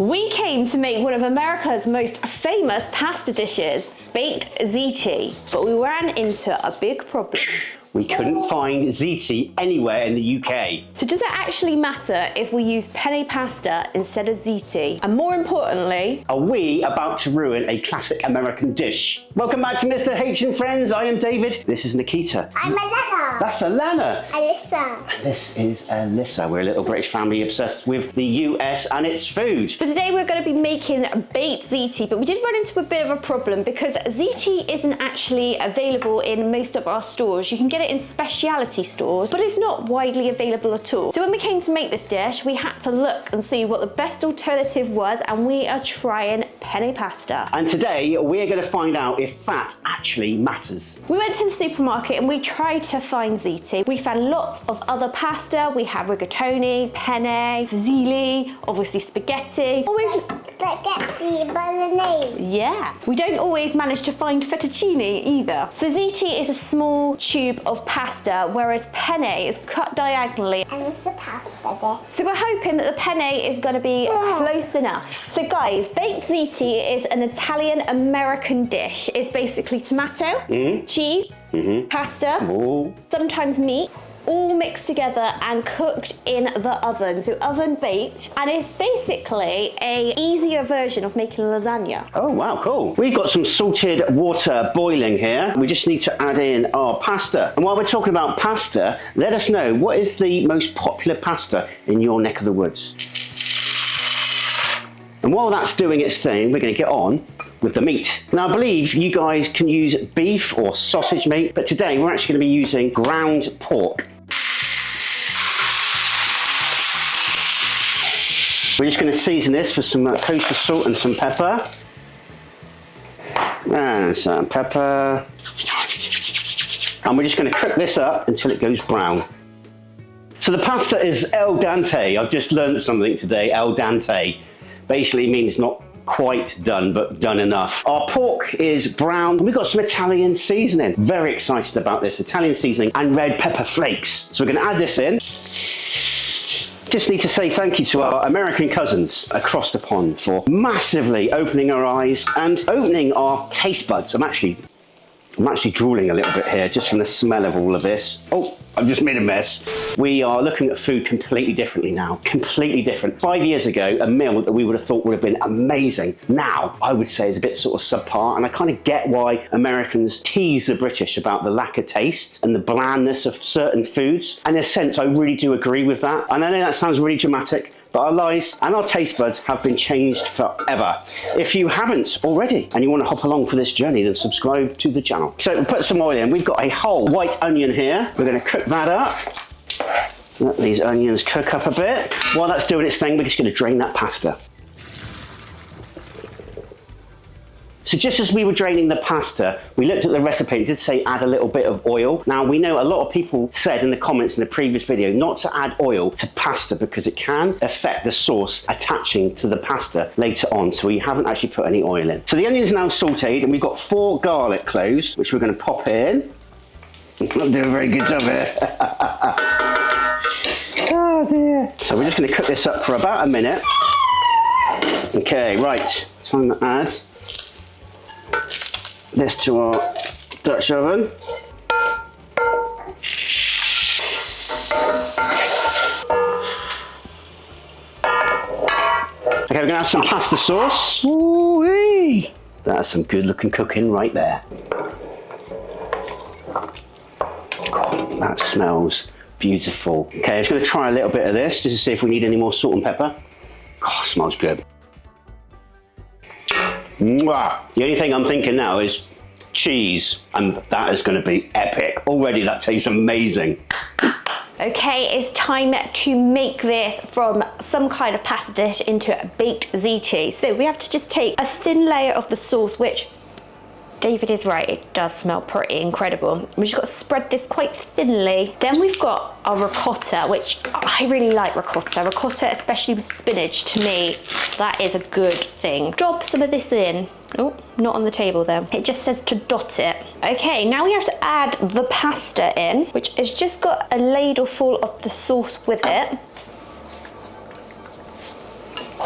We came to make one of America's most famous pasta dishes, baked ziti, but we ran into a big problem. We couldn't find ziti anywhere in the UK. So does it actually matter if we use penne pasta instead of ziti? And more importantly, are we about to ruin a classic American dish? Welcome back to Mr. H and Friends. I am David. This is Nikita. I'm Alana. That's Alana. Alyssa. And this is Alyssa. We're a little British family obsessed with the US and its food. So today we're going to be making baked ziti, but we did run into a bit of a problem because ziti isn't actually available in most of our stores. You can get it in specialty stores, but it's not widely available at all. So when we came to make this dish, we had to look and see what the best alternative was, and we are trying penne pasta. And today we're going to find out if fat actually matters. We went to the supermarket and we tried to find ziti. We found lots of other pasta. We have rigatoni, penne, fusilli, obviously spaghetti. Always Spaghetti bolognese. yeah. We don't always manage to find fettuccine either. So ziti is a small tube of pasta, whereas penne is cut diagonally. And it's the pasta dish. So we're hoping that the penne is going to be close enough. So guys, baked ziti is an Italian-American dish. It's basically tomato, cheese, pasta, sometimes meat, all mixed together and cooked in the oven. So oven baked, and it's basically a easier version of making lasagna. Oh wow, cool. We've got some salted water boiling here. We just need to add in our pasta. And while we're talking about pasta, let us know, what is the most popular pasta in your neck of the woods? And while that's doing its thing, we're going to get on with the meat. Now I believe you guys can use beef or sausage meat, but today we're actually going to be using ground pork. We're just going to season this with some kosher salt and some pepper. And some pepper. And we're just going to cook this up until it goes brown. So the pasta is al dente. I've just learned something today, al dente. Basically means not quite done, but done enough. Our pork is brown, and we've got some Italian seasoning. Very excited about this, Italian seasoning and red pepper flakes. So we're going to add this in. Just need to say thank you to our American cousins across the pond for massively opening our eyes and opening our taste buds. I'm actually drooling a little bit here just from the smell of all of this. Oh, I've just made a mess. We are looking at food completely differently now. Completely different. 5 years ago, a meal that we would have thought would have been amazing, now I would say is a bit sort of subpar, and I kind of get why Americans tease the British about the lack of taste and the blandness of certain foods. And in a sense, I really do agree with that. And I know that sounds really dramatic, but our lives and our taste buds have been changed forever. If you haven't already and you want to hop along for this journey, then subscribe to the channel. So we'll put some oil in. We've got a whole white onion here. We're going to cook that up. Let these onions cook up a bit. While that's doing its thing, we're just going to drain that pasta. So just as we were draining the pasta, we looked at the recipe and it did say add a little bit of oil. Now we know a lot of people said in the comments in the previous video not to add oil to pasta because it can affect the sauce attaching to the pasta later on. So we haven't actually put any oil in. So the onion is now sauteed, and we've got 4 garlic cloves, which we're going to pop in. I'm not doing a very good job here. Oh dear. So we're just going to cook this up for about a minute. Okay, right. Time to add this to our Dutch oven. Okay, we're going to have some pasta sauce. Ooh-wee. That's some good looking cooking right there. God, that smells beautiful. Okay, I'm just going to try a little bit of this just to see if we need any more salt and pepper. Oh, it smells good. Mwah. The only thing I'm thinking now is cheese, and that is going to be epic. Already that tastes amazing. Okay, it's time to make this from some kind of pasta dish into a baked ziti. So we have to just take a thin layer of the sauce, which David is right, it does smell pretty incredible. We just got to spread this quite thinly. Then we've got our ricotta, which I really like ricotta. Ricotta, especially with spinach, to me, that is a good thing. Drop some of this in. Oh, not on the table though. It just says to dot it. Okay, now we have to add the pasta in, which has just got a ladle full of the sauce with it.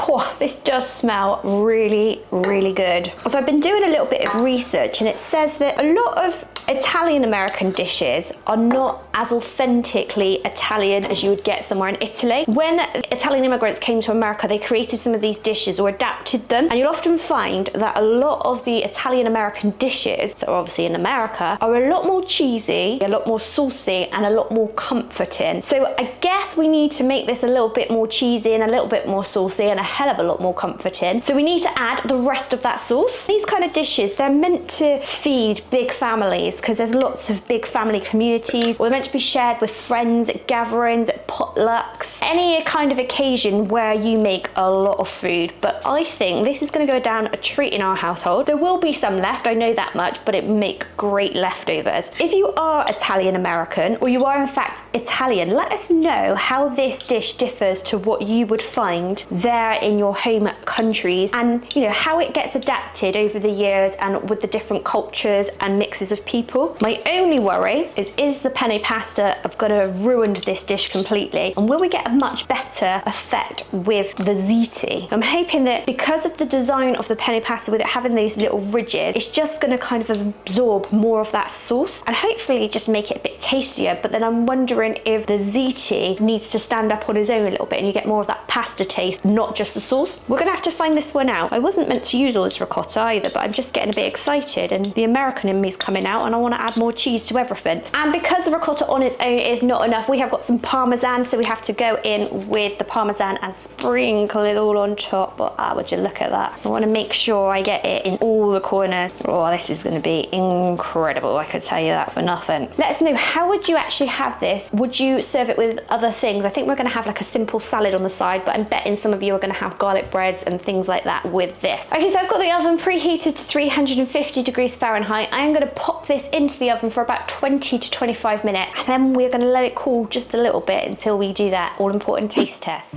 Oh, this does smell really, really good. So I've been doing a little bit of research, and it says that a lot of Italian American dishes are not as authentically Italian as you would get somewhere in Italy. When Italian immigrants came to America, they created some of these dishes or adapted them, and you'll often find that a lot of the Italian American dishes that are obviously in America are a lot more cheesy, a lot more saucy, and a lot more comforting. So I guess we need to make this a little bit more cheesy and a little bit more saucy and a hell of a lot more comforting. So we need to add the rest of that sauce. These kind of dishes, they're meant to feed big families because there's lots of big family communities, or they're meant to be shared with friends at gatherings, at potlucks, any kind of occasion where you make a lot of food. But I think this is going to go down a treat in our household. There will be some left, I know that much, but it make great leftovers. If you are Italian American, or you are in fact Italian, let us know how this dish differs to what you would find there in your home countries, and you know how it gets adapted over the years and with the different cultures and mixes of people. My only worry is the penne pasta going to have ruined this dish completely, and will we get a much better effect with the ziti? I'm hoping that because of the design of the penne pasta, with it having those little ridges, it's just going to kind of absorb more of that sauce and hopefully just make it a bit tastier. But then I'm wondering if the ziti needs to stand up on his own a little bit and you get more of that pasta taste, not just the sauce. We're going to have to find this one out. I wasn't meant to use all this ricotta either, but I'm just getting a bit excited, and the American in me is coming out, and I want to add more cheese to everything. And because the ricotta on its own is not enough, we have got some parmesan, so we have to go in with the parmesan and sprinkle it all on top. But would you look at that? I want to make sure I get it in all the corners. Oh, this is going to be incredible, I could tell you that for nothing. Let us know, how would you actually have this? Would you serve it with other things? I think we're going to have like a simple salad on the side, but I'm betting some of you are going to have garlic breads and things like that with this. Okay, so I've got the oven preheated to 350 degrees Fahrenheit. I am going to pop this into the oven for about 20 to 25 minutes, and then we're going to let it cool just a little bit until we do that all important taste test.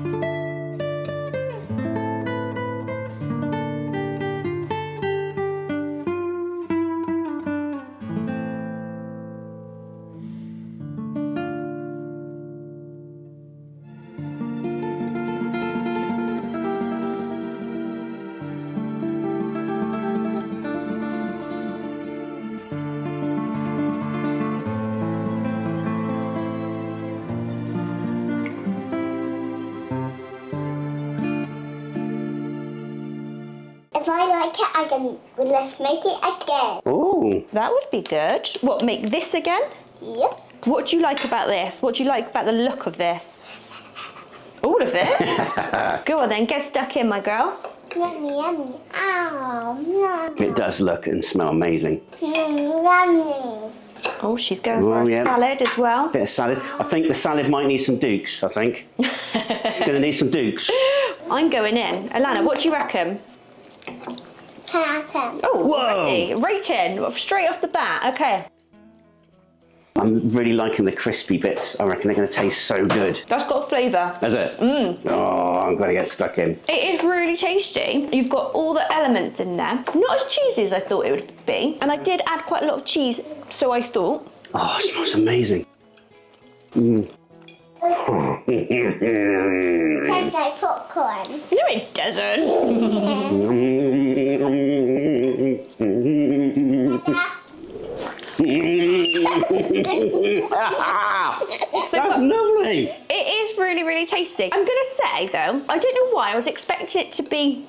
If I like it, let's make it again. Oh, That would be good. What, make this again? Yep. What do you like about this? What do you like about the look of this? All of it? Go on then, get stuck in, my girl. Yummy, yummy. Ow, yummy. it does look and smell amazing. Yummy. Oh, she's going for a yeah. salad as well. Bit of salad. I think the salad might need some dukes, I think. It's going to need some dukes. I'm going in. Alana, what do you reckon? 10 out of 10. Oh, Whoa. already. Rating, straight off the bat. Okay. I'm really liking the crispy bits. I reckon they're going to taste so good. That's got flavour. Is it? Oh, I'm going to get stuck in. It is really tasty. You've got all the elements in there. Not as cheesy as I thought it would be. And I did add quite a lot of cheese, so I thought. Oh, it smells amazing. Tastes like popcorn. No, it doesn't. That's lovely. It is really, really tasty. I'm going to say, though, I don't know why. I was expecting it to be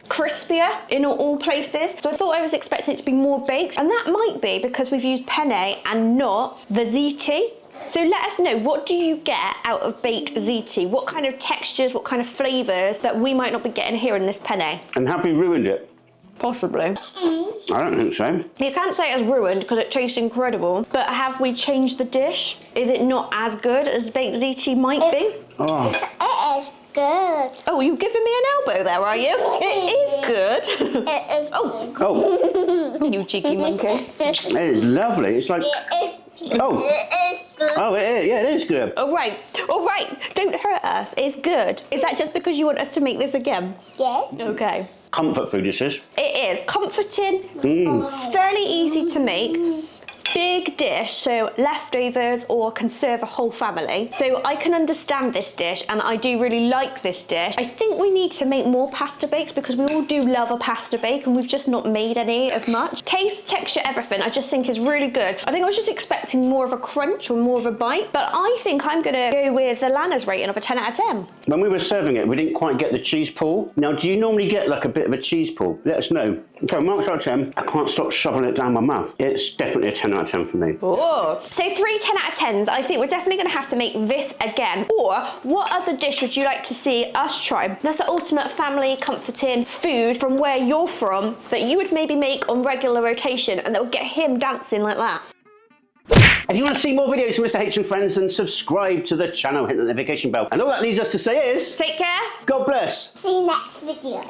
crispier in all places. So I thought I was expecting it to be more baked. And that might be because we've used penne and not the ziti. So let us know, what do you get out of baked ziti? What kind of textures, what kind of flavours that we might not be getting here in this penne? And have we ruined it? Possibly. I don't think so. You can't say it's ruined because it tastes incredible, but have we changed the dish? Is it not as good as baked ziti might be? Oh, It is good. Oh, you're giving me an elbow there, are you? It is good. It is Oh, oh, you cheeky monkey. it is lovely. It's like, oh, It is good. oh, it is. Yeah, it is good. All right, don't hurt us. It's good. Is that just because you want us to make this again? Yes. Okay. Comfort food, this is. It is comforting, fairly easy to make, big dish, so leftovers or can serve a whole family. So I can understand this dish and I do really like this dish. I think we need to make more pasta bakes because we all do love a pasta bake and we've just not made any as much. Taste, texture, everything I just think is really good. I think I was just expecting more of a crunch or more of a bite, but I think I'm gonna go with the Lana's rating of a 10 out of 10. When we were serving it, we didn't quite get the cheese pull. Now, do you normally get like a bit of a cheese pull? Let us know. Okay, marks out of 10. I can't stop shoveling it down my mouth. It's definitely a 10 out of 10 for me. Oh, so 3 10 out of 10s. I think we're definitely going to have to make this again. Or what other dish would you like to see us try? That's the ultimate family comforting food from where you're from that you would maybe make on regular rotation and that would get him dancing like that. If you want to see more videos from Mr. H and Friends, then subscribe to the channel, hit the notification bell. And all that leaves us to say is... Take care. God bless. See you next video.